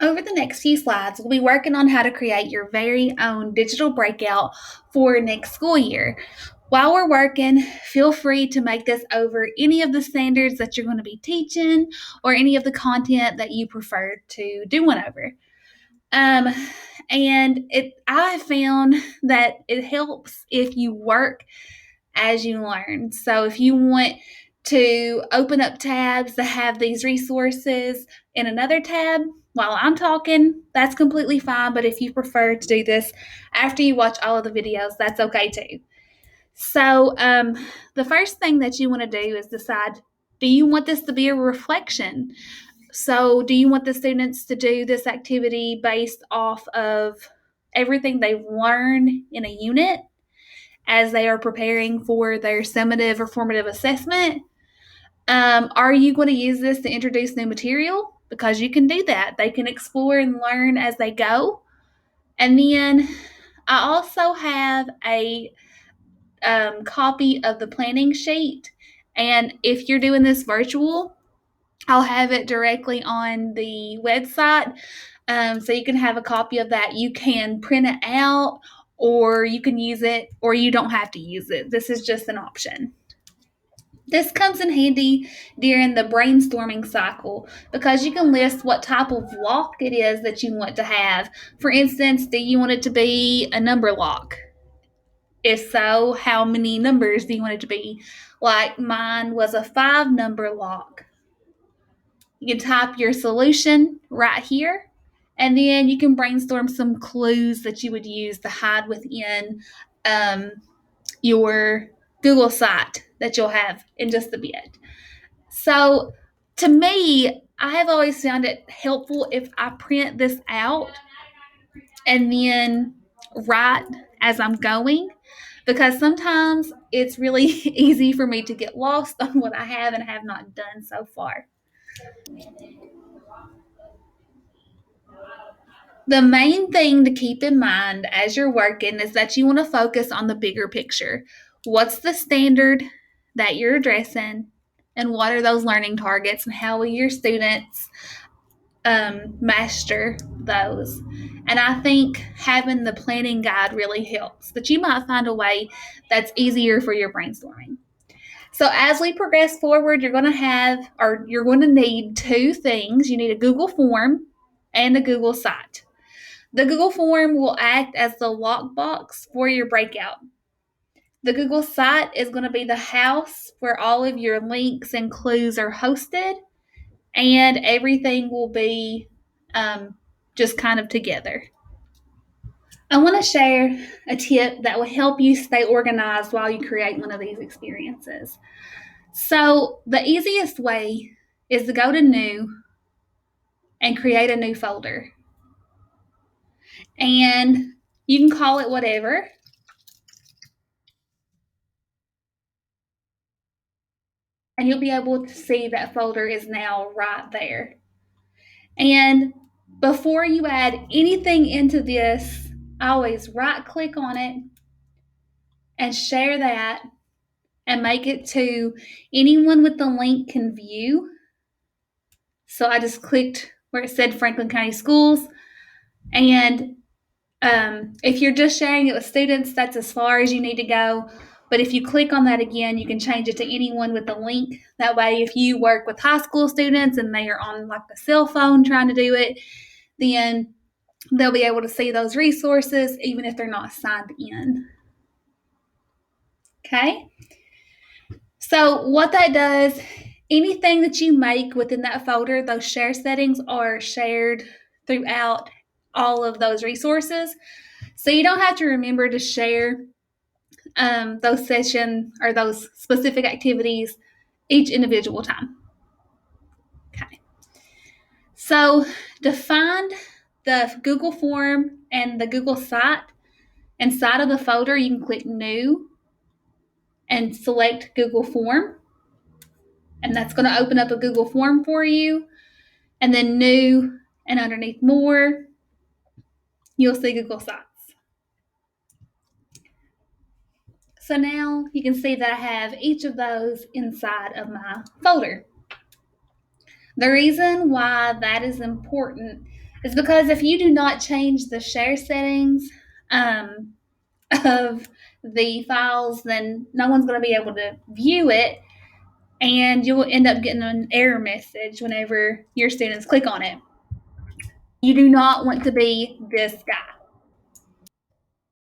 Over the next few slides, we'll be working on how to create your very own digital breakout for next school year. While we're working, feel free to make this over any of the standards that you're going to be teaching or any of the content that you prefer to do one over. I have found that it helps if you work as you learn. So if you want to open up tabs that have these resources in another tab while I'm talking, that's completely fine. But if you prefer to do this after you watch all of the videos, that's okay too. So the first thing that you want to do is decide, do you want this to be a reflection? So do you want the students to do this activity based off of everything they've learned in a unit as they are preparing for their summative or formative assessment? Are you going to use this to introduce new material? Because you can do that. They can explore and learn as they go. And then I also have a copy of the planning sheet. And if you're doing this virtual, I'll have it directly on the website. So you can have a copy of that. You can print it out, or you can use it, or you don't have to use it. This is just an option. This comes in handy during the brainstorming cycle because you can list what type of lock it is that you want to have. For instance, do you want it to be a number lock? If so, how many numbers do you want it to be? Like mine was a 5-number lock. You can type your solution right here, and then you can brainstorm some clues that you would use to hide within your Google site that you'll have in just a bit. So to me, I have always found it helpful if I print this out and then write as I'm going, because sometimes it's really easy for me to get lost on what I have and have not done so far. The main thing to keep in mind as you're working is that you want to focus on the bigger picture. What's the standard that you're addressing, and what are those learning targets, and how will your students master those? And I think having the planning guide really helps, but you might find a way that's easier for your brainstorming. So as we progress forward, you're going to need two things. You need a Google form and a Google site. The Google form will act as the lockbox for your breakout. The Google site is going to be the house where all of your links and clues are hosted, and everything will be just kind of together. I want to share a tip that will help you stay organized while you create one of these experiences. So the easiest way is to go to New and create a new folder. And you can call it whatever. And you'll be able to see that folder is now right there. And before you add anything into this, always right click on it and share that and make it to anyone with the link can view. So I just clicked where it said Franklin County Schools. And if you're just sharing it with students, that's as far as you need to go. But if you click on that again, you can change it to anyone with the link. That way, if you work with high school students and they are on like the cell phone trying to do it, then they'll be able to see those resources even if they're not signed in. Okay? So what that does, anything that you make within that folder, those share settings are shared throughout all of those resources. So you don't have to remember to share those sessions or those specific activities each individual time. Okay. So to find the Google form and the Google site, inside of the folder, you can click New and select Google Form. And that's going to open up a Google Form for you. And then New, and underneath More, you'll see Google Sites. So now you can see that I have each of those inside of my folder. The reason why that is important It's because if you do not change the share settings um, of the files, then no one's going to be able to view it, and you'll end up getting an error message whenever your students click on it. You do not want to be this guy.